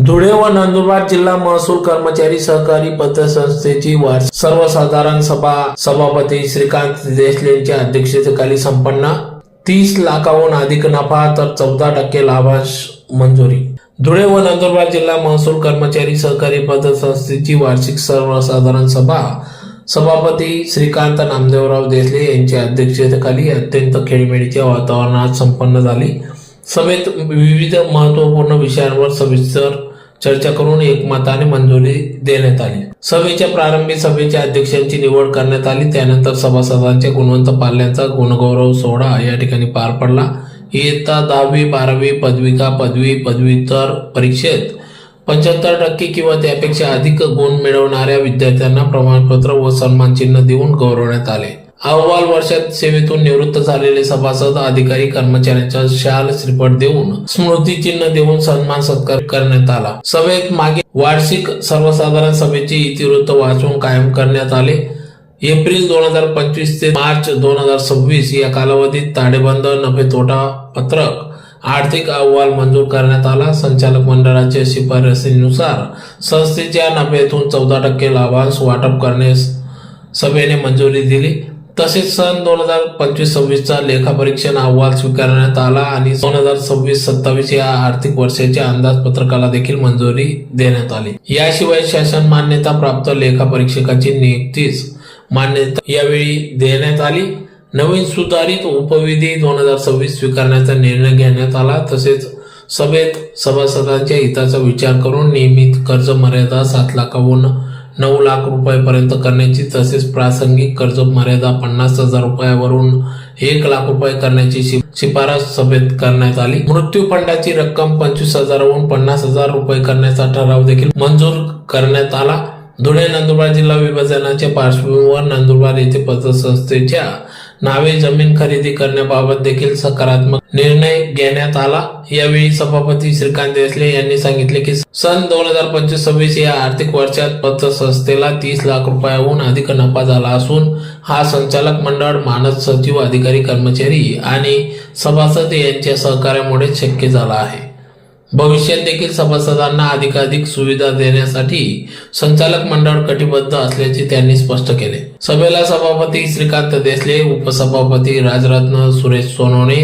धुळे व नंदुरबार जिल्हा महसूल कर्मचारी सहकारी पतसंस्थेची सर्वसाधारण सभा सभापती श्रीकांत देसले यांच्या अध्यक्षतेखाली संपन्न. 30 लाखाहून अधिक नफा तर 14% लाभांश मंजुरी. धुळे व नंदुरबार जिल्हा महसूल कर्मचारी सहकारी पतसंस्थेची वार्षिक सर्वसाधारण सभा सभापती श्रीकांत नामदेवराव देसले यांच्या अध्यक्षतेखाली अत्यंत खेळीमेळीच्या वातावरणात संपन्न झाली. सभेत विविध महत्त्वपूर्ण विषयांवर सविस्तर चर्चा करून एकमताने मंजुरी देण्यात आली. सभेच्या प्रारंभी सभेच्या अध्यक्षांची निवड करण्यात आली. त्यानंतर सभासदांच्या गुणवंत पाल्यांचा गुणगौरव सोहळा या ठिकाणी पार पडला. इयत्ता 10वी 12वी पदविका पदवी पदव्युत्तर परीक्षेत 75% किंवा त्यापेक्षा अधिक गुण मिळवणाऱ्या विद्यार्थ्यांना प्रमाणपत्र व सन्मानचिन्ह देऊन गौरवण्यात आले. अहवाल वर्षात सेवेतून निवृत्त झालेले सभासद अधिकारी कर्मचाऱ्यांच्या शाल श्रीफळ देऊन स्मृतिचिन्ह देऊन सन्मान सत्कार करण्यात आला. सभेत मागे वार्षिक सर्वसाधारण सभेचे इतिवृत्त वाचून कायम करण्यात आले. एप्रिल 2025 ते मार्च 2026 या कालावधीत ताळेबंद नफे तोटा पत्रक आर्थिक अहवाल मंजूर करण्यात आला. संचालक मंडळाच्या शिफारसीनुसार संस्थेच्या नफ्यातून 14% लाभांश वाटप करण्यास सभेने मंजुरी दिली. तसेच सन 2025-26 चा लेखापरीक्षण अहवाल स्वीकारण्यात आला आणि 2026-27 या आर्थिक वर्षाच्या अंदाजपत्रकाला देखील मंजुरी देण्यात आली. याशिवाय शासन मान्यता प्राप्त लेखापरीक्षकाची नियुक्तीस मान्यता यावेळी देण्यात आली. नवीन सुधारित उपविधी 2026 स्वीकारण्याचा निर्णय घेण्यात आला. तसेच सभेत सभासदांच्या हिताचा विचार करून नियमित कर्ज मर्यादा 7 लाखाहून 9 लाख रुपयापर्यंत करण्याची तसेच प्रासंगिक कर्ज मर्यादा 50,000 रुपयावरून 1 लाख रुपये करण्याची शिफारस सभेत करण्यात आली. मृत्यू फंडाची रक्कम 25,000हून 50,000 रुपये करण्याचा ठराव देखील मंजूर करण्यात आला. धुळे नंदुरबार जिल्हा विभाजनाच्या पार्श्वभूमीवर नंदुरबार येथे पतसंस्थेच्या नावे जमीन खरेदी करण्याबाबत देखील सकारात्मक निर्णय घेण्यात आला. यावेळी सभापती श्रीकांत देसले यांनी सांगितले की सन 2025-26 या आर्थिक वर्षात पतसंस्थेला 30 लाख रुपयाहून अधिक नफा झाला असून हा संचालक मंडळ, मानद सचिव, अधिकारी कर्मचारी आणि सभासद यांच्या सहकार्यामुळे शक्य झाला आहे. भविष्यात देखील सभासदांना अधिकाधिक सुविधा देण्यासाठी संचालक मंडळ कटिबद्ध असल्याचे त्यांनी स्पष्ट केले. सभेला सभापती श्रीकांत देसले, उपसभापती राजरत्न सुरेश सोनवणे,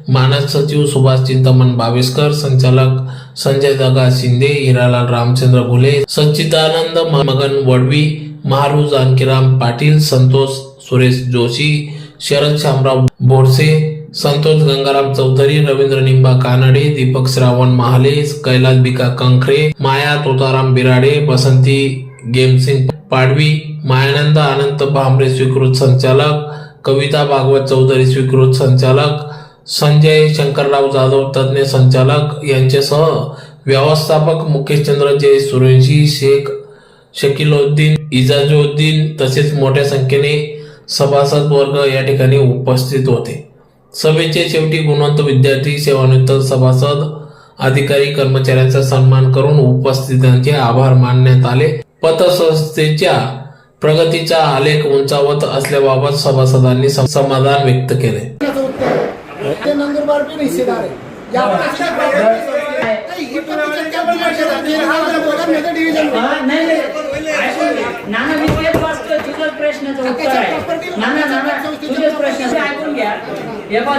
मानद सचिव सुभाष चिंतामण बावेस्कर, संचालक संजय दगा शिंदे, हिरालाल रामचंद्र घुले, सच्चिदानंद मगन वडवी, महारू जानकीराम पाटील, संतोष सुरेश जोशी, शरद शामराव बोरसे, संतोष गंगाराम चौधरी, रवींद्र निंबा कानडे, दीपक श्रावण महाले, कैलास बिका कंखरे, माया तोताराम बिराडे, बसंती गेमसिंग पाडवी, मायानंद अनंत भांबरे स्वीकृत संचालक, कविता भागवत चौधरी स्वीकृत संचालक, संजय शंकरराव जाधव तज्ञ संचालक यांच्यासह व्यवस्थापक मुकेशचंद्र जय सुरेशी, शेख शकीलउद्दीन, इजाजुद्दीन तसेच मोठ्या संख्येने सभासद वर्ग या ठिकाणी उपस्थित होते. सभेच्या शेवटी गुणवंत विद्यार्थी, सेवानिवृत्त सभासद, अधिकारी कर्मचाऱ्यांचा सन्मान करून उपस्थितांचे आभार मानण्यात आले. पतसंस्थेच्या प्रगतीचा आलेख उंचावत असल्याबाबत सभासदांनी समाधान व्यक्त केले.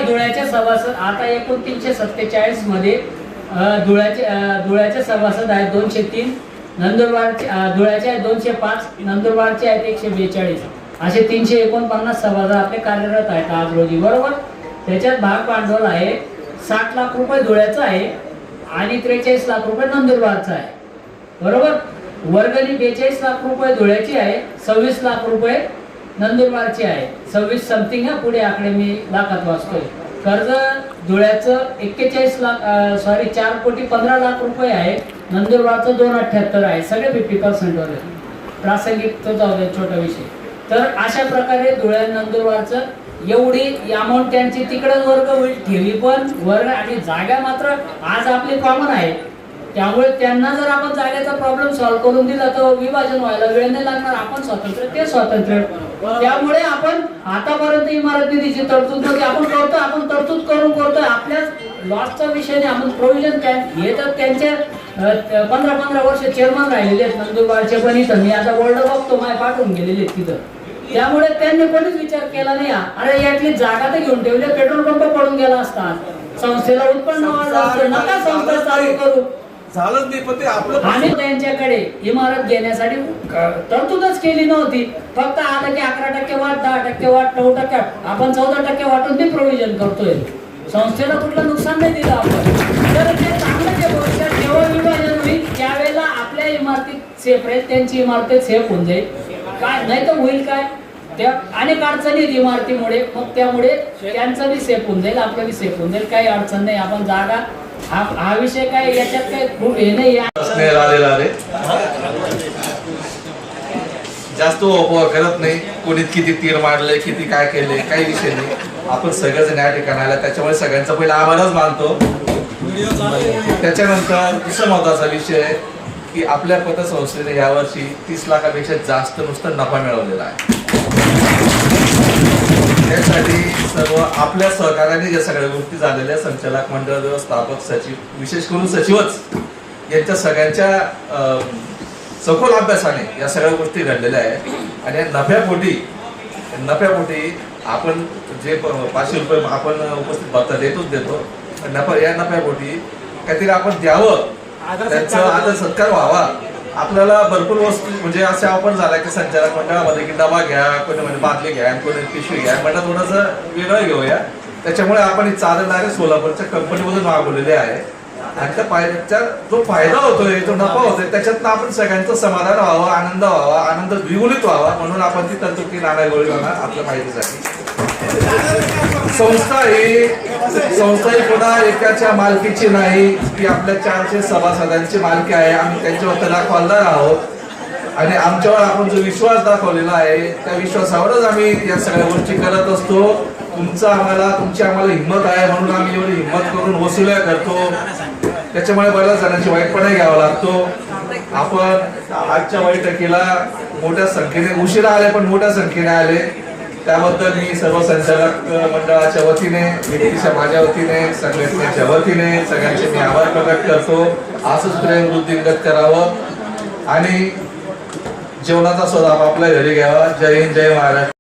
धुळ्याच्या सभासद आता एकूण 347 मध्ये धुळ्याचे सभासद आहेत 203, नंदुरबारचे धुळ्याचे आहेत 205, नंदुरबारचे आहेत 142, असे 349 सभासद आपले कार्यरत आहेत आज रोजी. बरोबर. त्याच्यात भाग भांडवल आहे 60 लाख रुपये धुळ्याचं आहे आणि 43 लाख रुपये नंदुरबारचं आहे. बरोबर. वर्गणी 42 लाख रुपये धुळ्याची आहे, 26 लाख रुपये नंदुरबारची आहे. 26 समथिंग हा पुढे आकडे मी लाखात वाचतोय. कर्ज धुळ्याचं 4 कोटी 15 लाख रुपये आहे, नंदुरबारचं 278 आहे. सगळे 50% वर आहे. प्रासंगिक तो जाऊ दे, छोटा विषय. तर अशा प्रकारे धुळ्या नंदुरबारचं एवढी अमाऊंट त्यांची तिकडे वर्ग ठेवली, पण वर्ग आणि जागा मात्र आज आपली कॉमन आहे. त्यामुळे त्यांना जर आपण जागेचा प्रॉब्लेम सॉल्व्ह करून दिला तर विभाजन व्हायला वेळ नाही लागणार. आपण स्वातंत्र्य, ते स्वातंत्र्य. त्यामुळे आपण आतापर्यंत इमारत निधीची तरतूद आपण करतो, आपण तरतूद करून करतोय. आपल्या लॉसचा विषय नाही, आपण प्रोव्हिजन हे तर त्यांच्या 15 वर्ष चेअरमन राहिलेले आहेत नंदुरबारचे, पण इथं मी आता बोर्ड बघतो माय पाठवून गेलेले आहेत तिथं. त्यामुळे त्यांनी कोणीच विचार केला नाही. अरे यातली जागा तर घेऊन ठेवले, पेट्रोल पंप पडून गेला असता, संस्थेला उत्पन्न वाढलं असतं, नका संस्था चालू करू. झालंच नाही, पण ते आपलं आणि त्यांच्याकडे इमारत घेण्यासाठी तरतूदच केली नव्हती. फक्त आलं की 11% वाट, 10% वाट, 9%, आपण 14% वाटून ते प्रोव्हिजन करतोय. संस्थेला कुठलं नुकसान नाही दिलं आपण. तर ते चांगलं जे भविष्यात जेव्हा विभाजन होईल त्यावेळेला आपल्या इमारतीत सेपरेट त्यांची इमारत सेफ होऊन जाईल. काय नाही तर होईल काय, त्या अनेक अडचणी आहेत इमारतीमुळे, मग त्यामुळे त्यांचं बी सेफ होऊन जाईल, आपलं बी सेफ होऊन जाईल. काही अडचण नाही. आपण जागा हा विषय काय याच्यात काय खूप हे नाही. जास्त उपभोग करत नाही, कोणी किती तीर मारले, किती काय केले, काही विषय नाही. आपण सगळेजण या ठिकाणी आला, त्याच्यामुळे सगळ्यांचा पहिला आभारच मानतो. त्याच्यानंतर दुसरा महत्वाचा विषय आहे की आपल्या पतसंस्थेने यावर्षी 30 लाखापेक्षा जास्त नुसतं नफा मिळवलेला आहे. त्यासाठी सर्व आपल्या सहकार्याने ज्या सगळ्या गोष्टी झालेल्या, संचालक मंडळ, व्यवस्थापक, सचिव, विशेष करून सचिवच यांच्या सगळ्यांच्या सखोल अभ्यासाने या सगळ्या गोष्टी घडलेल्या आहेत. आणि या नफ्यापोटी आपण जे 500 रुपये आपण उपस्थित भत्ता देतो, या नफ्यापोटी काहीतरी आपण द्यावं, त्यांचा आदर सत्कार व्हावा. आपल्याला भरपूर वस्तू म्हणजे असे ऑफर झाला की संचालक मंडळामध्ये की डबा घ्या, कोणी म्हणजे बादली घ्या, कोणी पिशवी घ्या, म्हटलं थोडंसं वेगळं घेऊया. त्याच्यामुळे आपण ही चालणारे सोलापूरच्या कंपनीमधून मागवलेले आहे. आणि त्या जो फायदा होतोय, जो नफा होतोय, त्याच्यातनं आपण सगळ्यांचं समाधान व्हावं, आनंद व्हावा, आनंद द्विगुणित व्हावा, म्हणून आपण ती तरतुदी नाण्यागोळी आपल्या माहितीसाठी. संस्था ही पुन्हा एकाच्या मालकीची नाही, ती आपल्या 400 सभासदांची मालकी आहे. आम्ही त्यांच्यावर दाखवणार आहोत आणि आमच्यावर आपण जो विश्वास दाखवलेला आहे त्या विश्वासावरच आम्ही या सगळ्या गोष्टी करत असतो. तुमची आम्हाला हिंमत आहे म्हणून आम्ही एवढी हिंमत करून वसुल्या करतो. त्याच्यामुळे बऱ्याच जणांची वाईटपणा घ्यावा लागतो. आपण आजच्या बैठकीला मोठ्या संख्येने उशिरा आले, पण मोठ्या संख्येने आले, त्याबद्दल मी सर्व संचालक मंडळाच्या वतीने, व्यक्तीच्या माझ्या वतीने, संघटनेच्या वतीने सगळ्यांचे मी आभार प्रकट करतो. असंच प्रेम वृद्धिंगत करावं आणि जेवणाचा स्वाद आपापल्या घरी घ्यावा. जय हिंद, जय महाराष्ट्र.